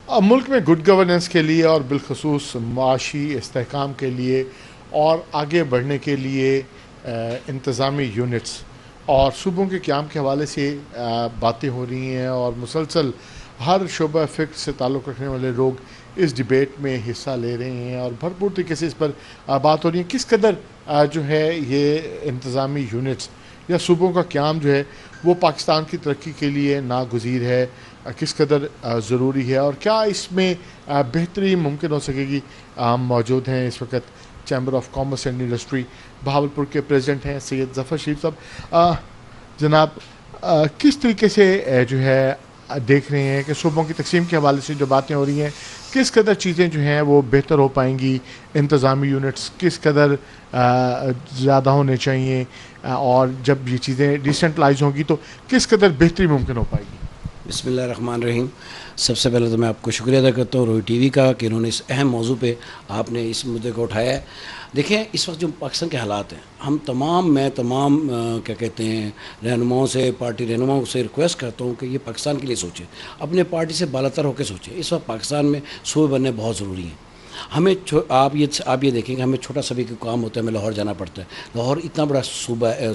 ملک میں good governance کے لیے اور بالخصوص معاشی استحکام کے لیے اور آگے بڑھنے کے لیے انتظامی یونٹس اور صوبوں کے قیام کے حوالے سے باتیں ہو رہی ہیں، اور مسلسل ہر شعبہ فکر سے تعلق رکھنے والے لوگ اس ڈیبیٹ میں حصہ لے رہے ہیں اور بھرپور طریقے سے اس پر بات ہو رہی ہے کس قدر جو ہے یہ انتظامی یونٹس یا صوبوں کا قیام جو ہے وہ پاکستان کی ترقی کے لیے ناگزیر ہے، کس قدر ضروری ہے اور کیا اس میں بہتری ممکن ہو سکے گی۔ موجود ہیں اس وقت chamber of commerce and industry Bahawalpur کے پریزیڈنٹ ہیں سید ظفر شریف صاحب۔ جناب، کس طریقے سے جو ہے دیکھ رہے ہیں کہ صوبوں کی تقسیم کے حوالے سے جو باتیں ہو رہی ہیں کس قدر چیزیں جو ہیں وہ بہتر ہو پائیں گی، انتظامی یونٹس کس قدر زیادہ ہونے چاہیے، اور جب یہ چیزیں ڈیسنٹرلائز ہوں گی تو کس قدر بہتری ممکن ہو پائے گی؟ بسم اللہ الرحمن الرحیم۔ سب سے پہلے تو میں آپ کو شکریہ ادا کرتا ہوں روئی ٹی وی کا کہ انہوں نے اس اہم موضوع پہ آپ نے اس مدعے کو اٹھایا ہے۔ دیکھیں، اس وقت جو پاکستان کے حالات ہیں، میں تمام کیا کہتے ہیں رہنماؤں سے، پارٹی رہنماؤں سے ریکویسٹ کرتا ہوں کہ یہ پاکستان کے لیے سوچیں، اپنے پارٹی سے بالا تر ہو کے سوچیں۔ اس وقت پاکستان میں صوبے بننے بہت ضروری ہیں۔ ہمیں آپ یہ دیکھیں کہ ہمیں چھوٹا سا بھی کوئی کام ہوتا ہے ہمیں لاہور جانا پڑتا ہے۔ لاہور اتنا بڑا صوبہ ہے،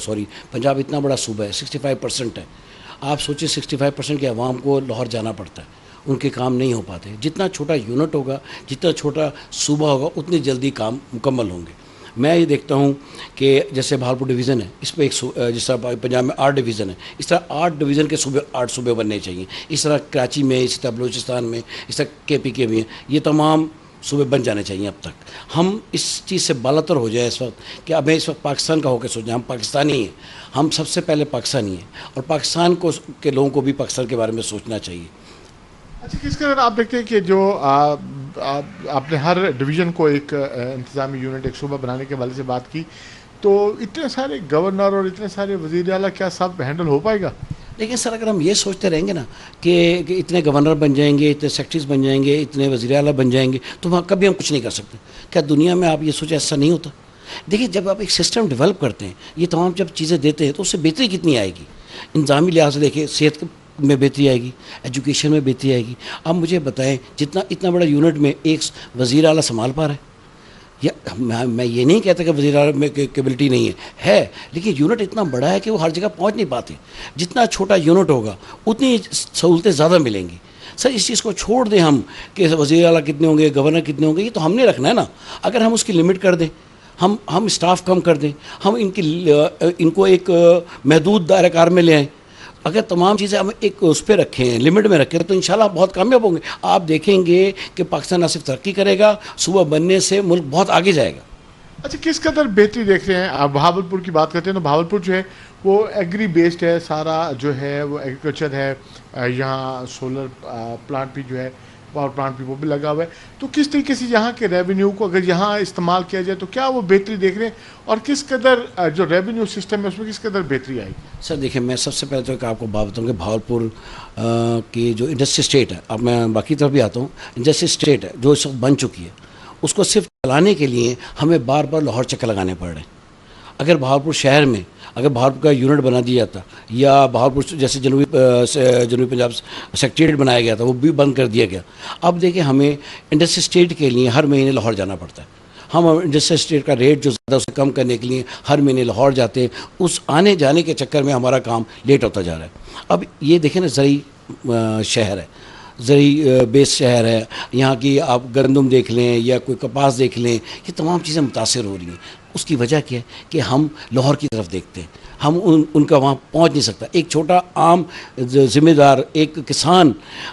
پنجاب اتنا بڑا صوبہ ہے، 65% ہے۔ آپ سوچیں 65% کے عوام کو لاہور جانا پڑتا ہے، ان کے کام نہیں ہو پاتے۔ جتنا چھوٹا یونٹ ہوگا، جتنا چھوٹا صوبہ ہوگا، اتنی جلدی کام مکمل ہوں گے۔ میں یہ دیکھتا ہوں کہ جیسے بہاولپور ڈویژن ہے، اس پہ جس طرح پنجاب میں 8 ڈویژن ہے، اس طرح 8 ڈویژن کے 8 صوبے بننے چاہیے۔ اس طرح کراچی میں، اس طرح بلوچستان میں، اس طرح KP کے بھی ہیں، یہ تمام صوبے بن جانے چاہیے۔ اب تک ہم اس چیز سے بالاتر ہو جائے اس وقت کہ اب میں اس وقت پاکستان کا ہو کے سوچیں، ہم پاکستانی ہیں، ہم سب سے پہلے پاکستانی ہیں، اور پاکستان کے لوگوں کو بھی پاکستان کے بارے میں سوچنا چاہیے۔ اچھا، کس قدر آپ دیکھتے ہیں کہ جو آپ نے ہر ڈویژن کو ایک انتظامی یونٹ، ایک صوبہ بنانے کے حوالے سے بات کی، تو اتنے سارے گورنر اور اتنے سارے وزیر اعلیٰ کیا سب ہینڈل ہو پائے گا؟ لیکن سر، اگر ہم یہ سوچتے رہیں گے نا کہ اتنے گورنر بن جائیں گے، اتنے سیکرٹریز بن جائیں گے، اتنے وزیر اعلیٰ بن جائیں گے، تو وہاں کبھی ہم کچھ نہیں کر سکتے۔ کیا دنیا میں آپ یہ سوچیں ایسا نہیں ہوتا؟ دیکھیے، جب آپ ایک سسٹم ڈیولپ کرتے ہیں، یہ تمام جب چیزیں دیتے ہیں تو اس سے بہتری کتنی آئے گی۔ انتظامی لحاظ سے دیکھیں، صحت میں بہتری آئے گی، ایجوکیشن میں بہتری آئے گی۔ اب مجھے بتائیں، اتنا بڑا یونٹ میں ایک وزیر اعلیٰ سنبھال پا رہا ہے؟ یا میں یہ نہیں کہتا کہ وزیر اعلیٰ میں کیپبلٹی نہیں ہے، لیکن یونٹ اتنا بڑا ہے کہ وہ ہر جگہ پہنچ نہیں پاتے۔ جتنا چھوٹا یونٹ ہوگا اتنی سہولتیں زیادہ ملیں گی۔ سر، اس چیز کو چھوڑ دیں ہم کہ وزیر اعلیٰ کتنے ہوں گے، گورنر کتنے ہوں گے، یہ تو ہم نے رکھنا ہے نا۔ اگر ہم اس کی لمٹ کر دیں، ہم اسٹاف کم کر دیں، ہم ان کو ایک محدود دائرہ کار میں لے آئیں، اگر تمام چیزیں ہم ایک اس پہ رکھیں، لمٹ میں رکھیں، تو انشاءاللہ بہت کامیاب ہوں گے۔ آپ دیکھیں گے کہ پاکستان نہ صرف ترقی کرے گا، صوبہ بننے سے ملک بہت آگے جائے گا۔ اچھا، کس قدر بہتری دیکھ رہے ہیں آپ؟ بہاولپور کی بات کرتے ہیں تو بہاولپور جو ہے وہ ایگری بیسڈ ہے، سارا جو ہے وہ ایگریکلچر ہے، یہاں سولر پلانٹ بھی جو ہے، پاور پلانٹ بھی وہ بھی لگا ہوا ہے، تو کس طریقے سے یہاں کے ریونیو کو اگر یہاں استعمال کیا جائے تو کیا وہ بہتری دیکھ رہے ہیں، اور کس قدر جو ریونیو سسٹم ہے اس میں کس قدر بہتری آئے گی؟ سر دیکھیں، میں سب سے پہلے تو کہ آپ کو بات بتاؤں کہ بہاولپور کی جو انڈسٹری اسٹیٹ ہے، اب میں باقی طرف بھی آتا ہوں، انڈسٹری اسٹیٹ ہے جو اس وقت بن چکی ہے، اس کو صرف چلانے کے لیے ہمیں بار بار لاہور چکر لگانے پڑ رہے ہیں۔ اگر بہاولپور شہر میں بہاولپور کا یونٹ بنا دیا جاتا، یا بہاولپور جیسے جنوبی پنجاب سیکریٹریٹ بنایا گیا تھا وہ بھی بند کر دیا گیا، اب دیکھیں ہمیں انڈسٹری اسٹیٹ کے لیے ہر مہینے لاہور جانا پڑتا ہے۔ ہم انڈسٹری اسٹیٹ کا ریٹ جو زیادہ اسے کم کرنے کے لیے ہر مہینے لاہور جاتے ہیں، اس آنے جانے کے چکر میں ہمارا کام لیٹ ہوتا جا رہا ہے۔ اب یہ دیکھیں نا، زرعی شہر ہے، زرعی بیس شہر ہے، یہاں کی آپ گندم دیکھ لیں یا کوئی کپاس دیکھ لیں، یہ تمام چیزیں متاثر ہو رہی ہیں۔ اس کی وجہ کیا ہے کہ ہم لاہور کی طرف دیکھتے ہیں، ہم ان کا وہاں پہنچ نہیں سکتا۔ ایک چھوٹا عام ذمہ دار، ایک کسان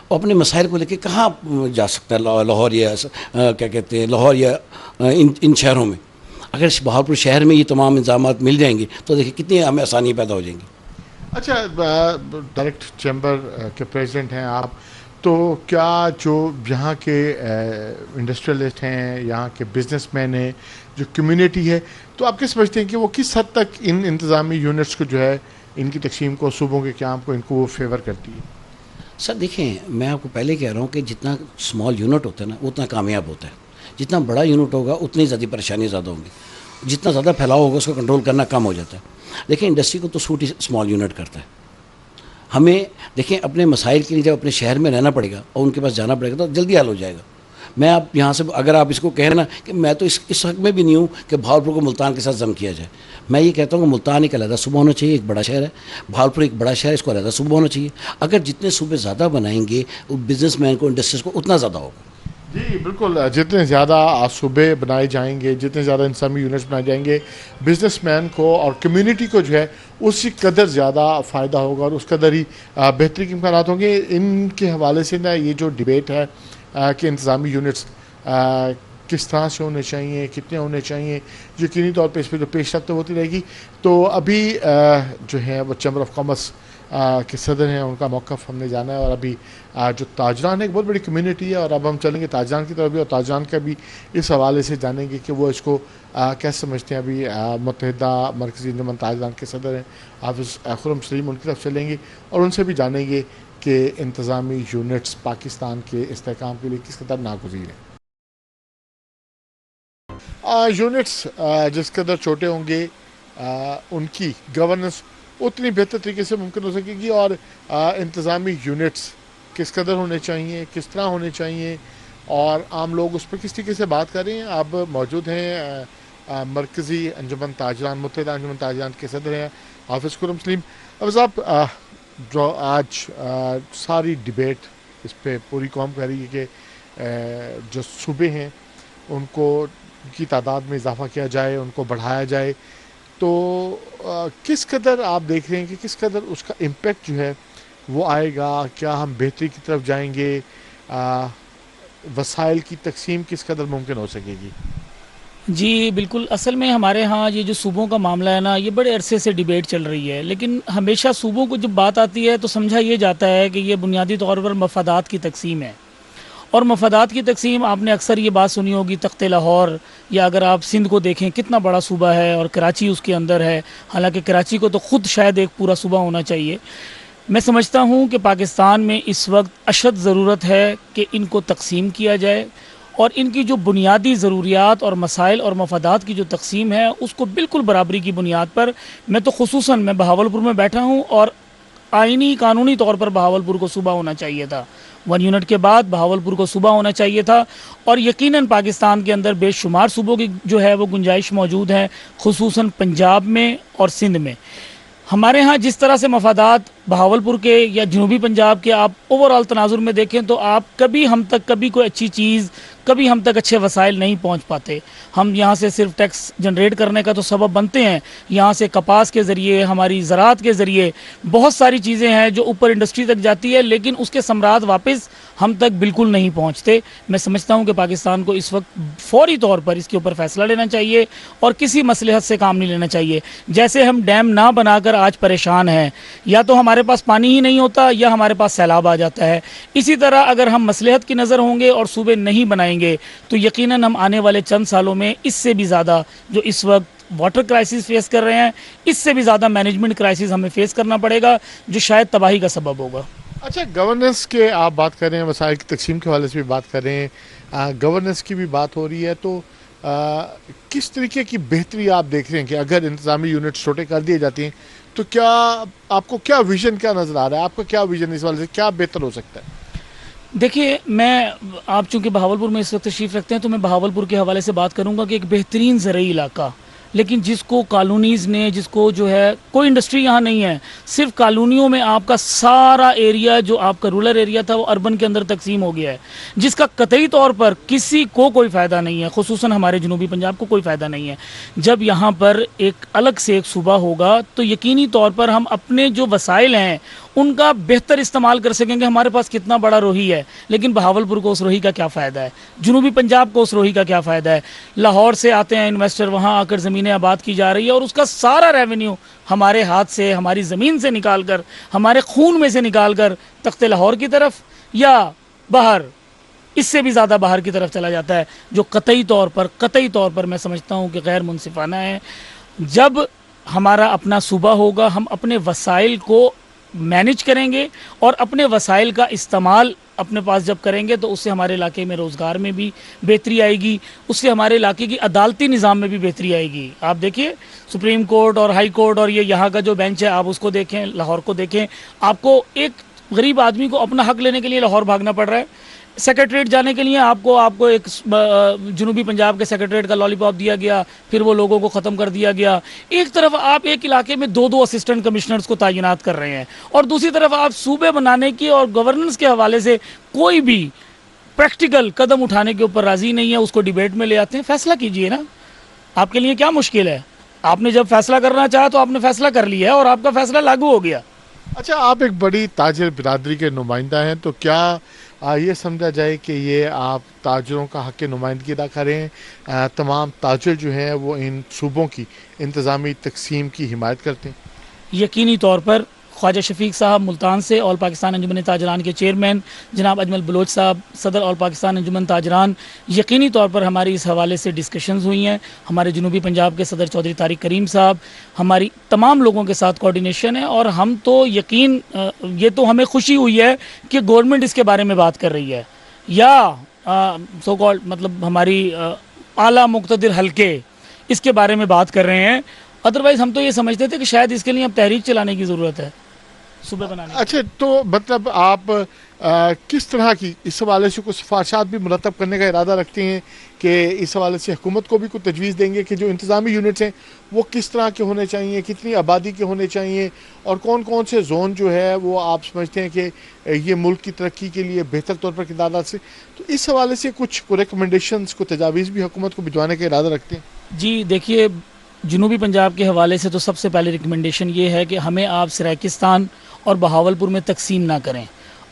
اپنے مسائل کو لے کے کہاں جا سکتا ہے لاہور یا کیا کہتے ہیں لاہور یا ان شہروں میں؟ اگر بہاولپور شہر میں یہ تمام انتظامات مل جائیں گے تو دیکھیں کتنی ہمیں آسانی پیدا ہو جائیں گی۔ اچھا، ڈائریکٹ چیمبر کے پریزیڈنٹ ہیں آپ، تو کیا جو یہاں کے انڈسٹریلسٹ ہیں، یہاں کے بزنس مین ہیں، جو کمیونٹی ہے، تو آپ کیا سمجھتے ہیں کہ وہ کس حد تک ان انتظامی یونٹس کو جو ہے، ان کی تقسیم کو، صوبوں کے قیام کو، ان کو وہ فیور کرتی ہے؟ سر دیکھیں، میں آپ کو پہلے کہہ رہا ہوں کہ جتنا اسمال یونٹ ہوتا ہے نا اتنا کامیاب ہوتا ہے، جتنا بڑا یونٹ ہوگا اتنی زیادہ پریشانی زیادہ ہوں گی، جتنا زیادہ پھیلاؤ ہوگا اس کو کنٹرول کرنا کم ہو جاتا ہے۔ لیکن انڈسٹری کو تو سوٹ ہی اسمال یونٹ کرتا ہے۔ ہمیں دیکھیں اپنے مسائل کے لیے جب اپنے شہر میں رہنا پڑے گا اور ان کے پاس جانا پڑے گا تو جلدی حل ہو جائے گا. میں آپ یہاں سے اگر آپ اس کو کہیں نا کہ میں تو اس حق میں بھی نہیں ہوں کہ بھاولپور کو ملتان کے ساتھ ضم کیا جائے. میں یہ کہتا ہوں کہ ملتان ایک علیحدہ صوبہ ہونا چاہیے, ایک بڑا شہر ہے. بھاولپور ایک بڑا شہر ہے, اس کو علیحدہ صوبہ ہونا چاہیے. اگر جتنے صوبے زیادہ بنائیں گے بزنس مین کو, انڈسٹریز کو, اتنا زیادہ ہوگا. جی بالکل, جتنے زیادہ صوبے بنائے جائیں گے, جتنے زیادہ انتظامی یونٹس بنائے جائیں گے, بزنس مین کو اور کمیونٹی کو جو ہے اسی قدر زیادہ فائدہ ہوگا اور اس قدر ہی بہتری کے امکانات ہوں گے. ان کے حوالے سے نا یہ جو ڈبیٹ ہے کہ انتظامی یونٹس کس طرح سے ہونے چاہیے, کتنے ہونے چاہیے, یقینی طور پہ اس پہ جو پیش رفت ہوتی رہے گی. تو ابھی جو ہے وہ چیمبر آف کامرس کے صدر ہیں, ان کا موقف ہم نے جانا ہے. اور ابھی جو تاجران ہے ایک بہت بڑی کمیونٹی ہے, اور اب ہم چلیں گے تاجران کی طرف بھی, اور تاجران کا بھی اس حوالے سے جانیں گے کہ وہ اس کو کیسے سمجھتے ہیں. ابھی متحدہ مرکزی انجمن تاجران کے صدر ہیں حافظ خرم سلیم, ان کی طرف چلیں گے اور ان سے بھی جانیں گے کہ انتظامی یونٹس پاکستان کے استحکام کے لیے کس قدر ناگزیر ہیں. یونٹس جس قدر چھوٹے ہوں گے ان کی گورننس اتنی بہتر طریقے سے ممکن ہو سکے گی. اور انتظامی یونٹس کس قدر ہونے چاہیے, کس طرح ہونے چاہیے, اور عام لوگ اس پہ کس طریقے سے بات کر رہے ہیں. اب موجود ہیں مرکزی انجمن تاجران, متحدہ انجمن تاجران کے صدر ہیں حافظ خرم سلیم. اب صاحب, جو آج ساری ڈبیٹ اس پہ پوری قوم کر رہی ہے کہ جو صوبے ہیں ان کو کی تعداد میں اضافہ کیا جائے, ان کو بڑھایا جائے, تو کس قدر آپ دیکھ رہے ہیں کہ کس قدر اس کا امپیکٹ جو ہے وہ آئے گا. کیا ہم بہتری کی طرف جائیں گے, وسائل کی تقسیم کس قدر ممکن ہو سکے گی؟ جی بالکل, اصل میں ہمارے ہاں یہ جو صوبوں کا معاملہ ہے نا, یہ بڑے عرصے سے ڈیبیٹ چل رہی ہے, لیکن ہمیشہ صوبوں کو جب بات آتی ہے تو سمجھا یہ جاتا ہے کہ یہ بنیادی طور پر مفادات کی تقسیم ہے. اور مفادات کی تقسیم, آپ نے اکثر یہ بات سنی ہوگی تخت لاہور, یا اگر آپ سندھ کو دیکھیں کتنا بڑا صوبہ ہے اور کراچی اس کے اندر ہے, حالانکہ کراچی کو تو خود شاید ایک پورا صوبہ ہونا چاہیے. میں سمجھتا ہوں کہ پاکستان میں اس وقت اشد ضرورت ہے کہ ان کو تقسیم کیا جائے, اور ان کی جو بنیادی ضروریات اور مسائل اور مفادات کی جو تقسیم ہے اس کو بالکل برابری کی بنیاد پر. میں تو خصوصاً میں بہاولپور میں بیٹھا ہوں, اور آئینی قانونی طور پر بہاولپور کو صوبہ ہونا چاہیے تھا. 1 یونٹ کے بعد بہاولپور کو صوبہ ہونا چاہیے تھا, اور یقیناً پاکستان کے اندر بے شمار صوبوں کی جو ہے وہ گنجائش موجود ہے, خصوصاً پنجاب میں اور سندھ میں. ہمارے ہاں جس طرح سے مفادات بہاولپور کے یا جنوبی پنجاب کے آپ اوور آل تناظر میں دیکھیں تو آپ کبھی ہم تک کبھی کوئی اچھی چیز, کبھی ہم تک اچھے وسائل نہیں پہنچ پاتے. ہم یہاں سے صرف ٹیکس جنریٹ کرنے کا تو سبب بنتے ہیں, یہاں سے کپاس کے ذریعے, ہماری زراعت کے ذریعے بہت ساری چیزیں ہیں جو اوپر انڈسٹری تک جاتی ہے, لیکن اس کے ثمرات واپس ہم تک بالکل نہیں پہنچتے. میں سمجھتا ہوں کہ پاکستان کو اس وقت فوری طور پر اس کے اوپر فیصلہ لینا چاہیے اور کسی مصلحت سے کام نہیں لینا چاہیے. جیسے ہم ڈیم نہ بنا کر آج پریشان ہیں, یا تو ہمارے پاس پانی ہی نہیں ہوتا یا ہمارے پاس سیلاب آ جاتا ہے. اسی طرح اگر ہم مصلحت کی نظر ہوں گے اور صوبے نہیں بنائیں گے تو یقیناً ہم آنے والے چند سالوں میں اس سے بھی زیادہ, جو اس وقت واٹر کرائسس فیس کر رہے ہیں, اس سے بھی زیادہ مینجمنٹ کرائسس ہمیں فیس کرنا پڑے گا, جو شاید تباہی کا سبب ہوگا. اچھا, گورننس کے آپ بات کر رہے ہیں, وسائل کی تقسیم کے حوالے سے بھی بات کر رہے ہیں, گورننس کی بھی بات ہو رہی ہے, تو کس طریقے کی بہتری آپ دیکھ رہے ہیں کہ اگر انتظامی یونٹ چھوٹے کر دیے جاتے ہیں تو کیا آپ کو کیا ویژن کیا نظر آ رہا ہے, آپ کا کیا ویژن اس حوالے سے کیا بہتر ہو سکتا ہے؟ دیکھیے, آپ چونکہ بہاولپور میں اس وقت تشریف رکھتے ہیں تو میں بہاولپور کے حوالے سے بات کروں گا کہ ایک بہترین زرعی علاقہ, لیکن جس کو کالونیز نے, جس کو جو ہے کوئی انڈسٹری یہاں نہیں ہے, صرف کالونیوں میں آپ کا سارا ایریا جو آپ کا رورل ایریا تھا وہ اربن کے اندر تقسیم ہو گیا ہے, جس کا قطعی طور پر کسی کو کوئی فائدہ نہیں ہے, خصوصاً ہمارے جنوبی پنجاب کو کوئی فائدہ نہیں ہے. جب یہاں پر ایک الگ سے ایک صوبہ ہوگا تو یقینی طور پر ہم اپنے جو وسائل ہیں ان کا بہتر استعمال کر سکیں گے. ہمارے پاس کتنا بڑا روہی ہے, لیکن بہاولپور کو اس روہی کا کیا فائدہ ہے, جنوبی پنجاب کو اس روہی کا کیا فائدہ ہے. لاہور سے آتے ہیں انویسٹر, وہاں آ کر زمینیں آباد کی جا رہی ہے, اور اس کا سارا ریونیو ہمارے ہاتھ سے, ہماری زمین سے نکال کر, ہمارے خون میں سے نکال کر تخت لاہور کی طرف یا باہر, اس سے بھی زیادہ باہر کی طرف چلا جاتا ہے, جو قطعی طور پر میں سمجھتا ہوں کہ غیر منصفانہ ہے. جب ہمارا اپنا صوبہ ہوگا, ہم اپنے وسائل کو مینج کریں گے اور اپنے وسائل کا استعمال اپنے پاس جب کریں گے تو اس سے ہمارے علاقے میں روزگار میں بھی بہتری آئے گی, اس سے ہمارے علاقے کی عدالتی نظام میں بھی بہتری آئے گی. آپ دیکھیے سپریم کورٹ اور ہائی کورٹ اور یہ یہاں کا جو بینچ ہے, آپ اس کو دیکھیں, لاہور کو دیکھیں, آپ کو ایک غریب آدمی کو اپنا حق لینے کے لیے لاہور بھاگنا پڑ رہا ہے. سیکریٹریٹ جانے کے لیے آپ کو ایک جنوبی پنجاب کے سیکریٹریٹ کا لالی پاپ دیا گیا, پھر وہ لوگوں کو ختم کر دیا گیا. ایک طرف آپ ایک علاقے میں 2 اسسٹنٹ کمشنرز کو تعینات کر رہے ہیں, اور دوسری طرف آپ صوبے بنانے کی اور گورننس کے حوالے سے کوئی بھی پریکٹیکل قدم اٹھانے کے اوپر راضی نہیں ہے. اس کو ڈیبیٹ میں لے آتے ہیں. فیصلہ کیجئے نا, آپ کے لیے کیا مشکل ہے؟ آپ نے جب فیصلہ کرنا چاہا تو آپ نے فیصلہ کر لیا ہے اور آپ کا فیصلہ لاگو ہو گیا. اچھا, آپ ایک بڑی تاجر برادری کے نمائندہ ہیں, تو کیا یہ سمجھا جائے کہ یہ آپ تاجروں کا حق نمائندگی ادا کریں, تمام تاجر جو ہیں وہ ان صوبوں کی انتظامی تقسیم کی حمایت کرتے ہیں؟ یقینی طور پر خواجہ شفیق صاحب ملتان سے, آل پاکستان انجمن تاجران کے چیئرمین جناب اجمل بلوچ صاحب, صدر آل پاکستان انجمن تاجران, یقینی طور پر ہماری اس حوالے سے ڈسکشنز ہوئی ہیں. ہمارے جنوبی پنجاب کے صدر چودھری طارق کریم صاحب, ہماری تمام لوگوں کے ساتھ کوارڈینیشن ہے, اور ہم تو یہ تو ہمیں خوشی ہوئی ہے کہ گورنمنٹ اس کے بارے میں بات کر رہی ہے, یا سو کالڈ مطلب ہماری اعلیٰ مقتدر حلقے اس کے بارے میں بات کر رہے ہیں. ادروائز ہم تو یہ سمجھتے تھے کہ شاید اس کے لیے اب تحریک چلانے کی ضرورت ہے, صوبے بنانے کی. اچھا, تو مطلب آپ کس طرح کی اس حوالے سے کچھ سفارشات بھی مرتب کرنے کا ارادہ رکھتے ہیں کہ اس حوالے سے حکومت کو بھی کوئی تجویز دیں گے کہ جو انتظامی یونٹس ہیں وہ کس طرح کے ہونے چاہیے, کتنی آبادی کے ہونے چاہیے, اور کون کون سے زون جو ہے وہ آپ سمجھتے ہیں کہ یہ ملک کی ترقی کے لیے بہتر طور پر کردار سے, تو اس حوالے سے کچھ ریکمنڈیشنز کو تجاویز بھی حکومت کو بھجوانے کا ارادہ رکھتے ہیں؟ جی دیکھیے, جنوبی پنجاب کے حوالے سے تو سب سے پہلے ریکمنڈیشن یہ ہے کہ ہمیں آپ سرائیکستان اور بہاولپور میں تقسیم نہ کریں.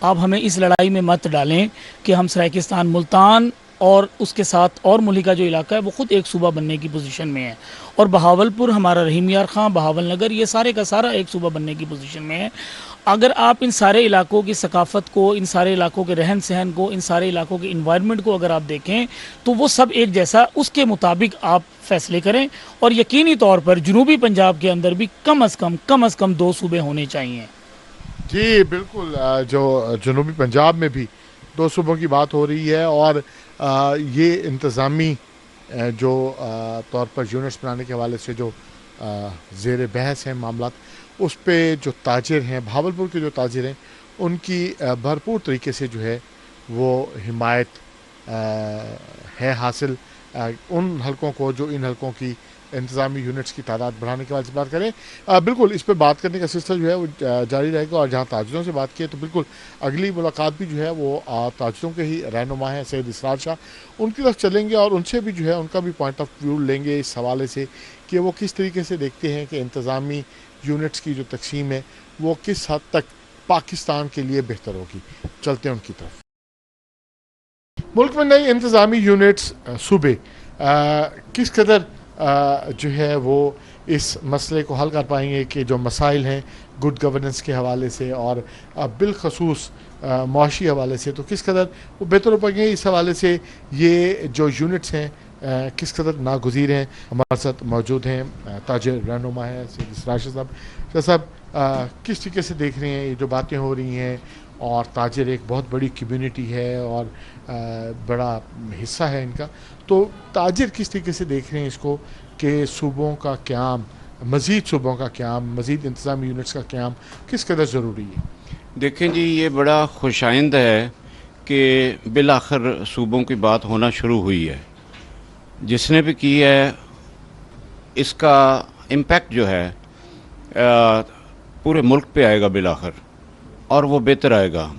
آپ ہمیں اس لڑائی میں مت ڈالیں کہ ہم سرائیکستان, ملتان اور اس کے ساتھ اور ملک کا جو علاقہ ہے وہ خود ایک صوبہ بننے کی پوزیشن میں ہے, اور بہاولپور, ہمارا رحیم یار خان, بہاول نگر, یہ سارے کا سارا ایک صوبہ بننے کی پوزیشن میں ہے. اگر آپ ان سارے علاقوں کی ثقافت کو, ان سارے علاقوں کے رہن سہن کو, ان سارے علاقوں کے انوائرمنٹ کو اگر آپ دیکھیں تو وہ سب ایک جیسا, اس کے مطابق آپ فیصلے کریں. اور یقینی طور پر جنوبی پنجاب کے اندر بھی کم از کم 2 صوبے ہونے چاہیے. جی بالکل, جو جنوبی پنجاب میں بھی 2 صوبوں کی بات ہو رہی ہے, اور یہ انتظامی جو طور پر یونٹس بنانے کے حوالے سے جو زیر بحث ہیں معاملات, اس پہ جو تاجر ہیں, بہاولپور کے جو تاجر ہیں, ان کی بھرپور طریقے سے جو ہے وہ حمایت ہے حاصل ان حلقوں کو جو ان حلقوں کی انتظامی یونٹس کی تعداد بڑھانے کے بعد سے بات کریں. بالکل اس پہ بات کرنے کا سلسلہ جو ہے وہ جاری رہے گا, اور جہاں تاجروں سے بات کی تو بالکل اگلی ملاقات بھی جو ہے وہ تاجروں کے ہی رہنما ہیں سید اسرار شاہ, ان کی طرف چلیں گے اور ان سے بھی جو ہے ان کا بھی پوائنٹ آف ویو لیں گے اس حوالے سے کہ وہ کس طریقے سے دیکھتے ہیں کہ انتظامی یونٹس کی جو تقسیم ہے وہ کس حد تک پاکستان کے لیے بہتر ہوگی. چلتے ہیں ان کی طرف. ملک میں نئی انتظامی یونٹس صوبے کس قدر جو ہے وہ اس مسئلے کو حل کر پائیں گے کہ جو مسائل ہیں گڈ گورننس کے حوالے سے اور بالخصوص معاشی حوالے سے, تو کس قدر وہ بہتر ہو پائیں گے. اس حوالے سے یہ جو یونٹس ہیں کس قدر ناگزیر ہیں. ہمارے ساتھ موجود ہیں تاجر رہنما ہیں سید اسرار شاہ صاحب. شاہ صاحب, کس طریقے سے دیکھ رہے ہیں یہ جو باتیں ہو رہی ہیں, اور تاجر ایک بہت بڑی کمیونٹی ہے اور بڑا حصہ ہے ان کا, تو تاجر کس طریقے سے دیکھ رہے ہیں اس کو کہ صوبوں کا قیام, مزید صوبوں کا قیام, مزید انتظامی یونٹس کا قیام کس قدر ضروری ہے؟ دیکھیں جی, یہ بڑا خوشائند ہے کہ بالآخر صوبوں کی بات ہونا شروع ہوئی ہے. جس نے بھی کی ہے اس کا امپیکٹ جو ہے پورے ملک پہ آئے گا بالآخر, اور وہ بہتر آئے گا.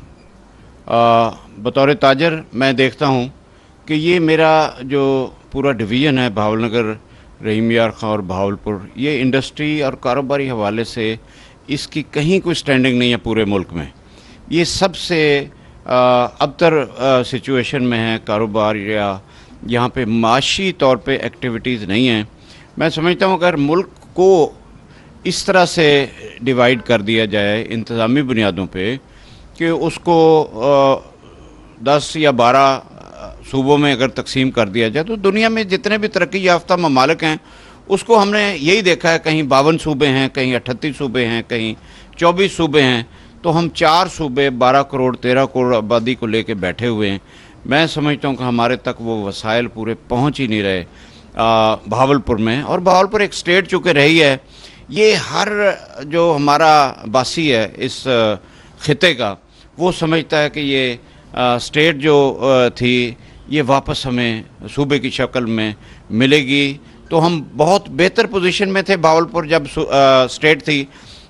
بطور تاجر میں دیکھتا ہوں کہ یہ میرا جو پورا ڈویژن ہے بہاول نگر, رحیم یار خان اور بہاولپور, یہ انڈسٹری اور کاروباری حوالے سے اس کی کہیں کوئی سٹینڈنگ نہیں ہے پورے ملک میں. یہ سب سے ابتر سچویشن میں ہے کاروبار, یا یہاں پہ معاشی طور پہ ایکٹیویٹیز نہیں ہیں. میں سمجھتا ہوں اگر ملک کو اس طرح سے ڈیوائیڈ کر دیا جائے انتظامی بنیادوں پہ کہ اس کو 10 یا 12 صوبوں میں اگر تقسیم کر دیا جائے, تو دنیا میں جتنے بھی ترقی یافتہ ممالک ہیں اس کو ہم نے یہی دیکھا ہے, کہیں 52 صوبے ہیں, کہیں 38 صوبے ہیں, کہیں 24 صوبے ہیں. تو ہم 4 صوبے 12 کروڑ 13 کروڑ آبادی کو لے کے بیٹھے ہوئے ہیں. میں سمجھتا ہوں کہ ہمارے تک وہ وسائل پورے پہنچ ہی نہیں رہے بہاولپور میں. اور بہاولپور ایک اسٹیٹ چونکہ رہی ہے, یہ ہر جو ہمارا باسی ہے اس خطے کا وہ سمجھتا ہے کہ یہ اسٹیٹ جو تھی یہ واپس ہمیں صوبے کی شکل میں ملے گی. تو ہم بہت بہتر پوزیشن میں تھے بہاولپور جب اسٹیٹ تھی,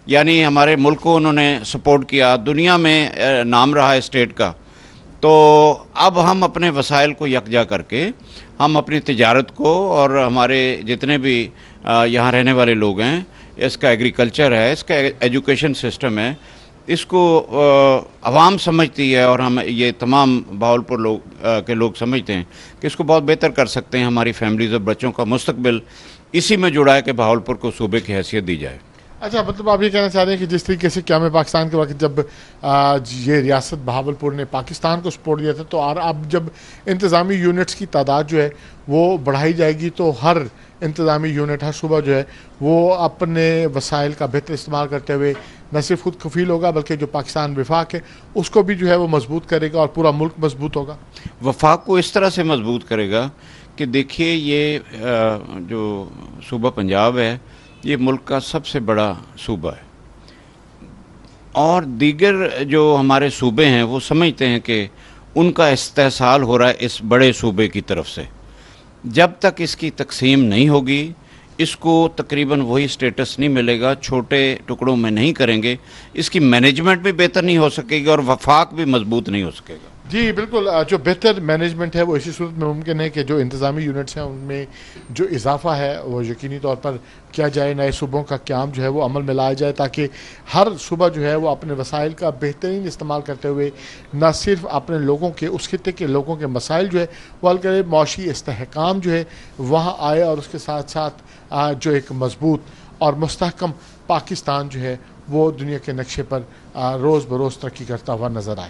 یعنی ہمارے ملک کو انہوں نے سپورٹ کیا, دنیا میں نام رہا ہے اسٹیٹ کا. تو اب ہم اپنے وسائل کو یکجا کر کے ہم اپنی تجارت کو اور ہمارے جتنے بھی یہاں رہنے والے لوگ ہیں, اس کا ایگریکلچر ہے, اس کا ایجوکیشن سسٹم ہے, اس کو عوام سمجھتی ہے اور ہم یہ تمام بہاولپور کے لوگ سمجھتے ہیں کہ اس کو بہت بہتر کر سکتے ہیں. ہماری فیملیز اور بچوں کا مستقبل اسی میں جڑا ہے کہ بہاولپور کو صوبے کی حیثیت دی جائے. اچھا, مطلب آپ یہ کہنا چاہ رہے ہیں کہ جس طریقے سے قیام پاکستان کے وقت جب یہ ریاست بہاولپور نے پاکستان کو سپورٹ دیا تھا, تو اب جب انتظامی یونٹس کی تعداد جو ہے وہ بڑھائی جائے گی تو ہر انتظامی یونٹ, ہر صوبہ جو ہے وہ اپنے وسائل کا بہتر استعمال کرتے ہوئے نہ صرف خود کفیل ہوگا بلکہ جو پاکستان وفاق ہے اس کو بھی جو ہے وہ مضبوط کرے گا اور پورا ملک مضبوط ہوگا. وفاق کو اس طرح سے مضبوط کرے گا کہ دیکھیے یہ جو صوبہ پنجاب ہے یہ ملک کا سب سے بڑا صوبہ ہے, اور دیگر جو ہمارے صوبے ہیں وہ سمجھتے ہیں کہ ان کا استحصال ہو رہا ہے اس بڑے صوبے کی طرف سے. جب تک اس کی تقسیم نہیں ہوگی اس کو تقریباً وہی سٹیٹس نہیں ملے گا, چھوٹے ٹکڑوں میں نہیں کریں گے, اس کی مینجمنٹ بھی بہتر نہیں ہو سکے گی اور وفاق بھی مضبوط نہیں ہو سکے گا. جی بالکل, جو بہتر مینجمنٹ ہے وہ اسی صورت میں ممکن ہے کہ جو انتظامی یونٹس ہیں ان میں جو اضافہ ہے وہ یقینی طور پر کیا جائے, نئے صوبوں کا قیام جو ہے وہ عمل میں لایا جائے تاکہ ہر صوبہ جو ہے وہ اپنے وسائل کا بہترین استعمال کرتے ہوئے نہ صرف اپنے لوگوں کے, اس خطے کے لوگوں کے مسائل جو ہے وہ حل کرے, معاشی استحکام جو ہے وہاں آئے اور اس کے ساتھ ساتھ جو ایک مضبوط اور مستحکم پاکستان جو ہے وہ دنیا کے نقشے پر روز بروز ترقی کرتا ہوا نظر آئے.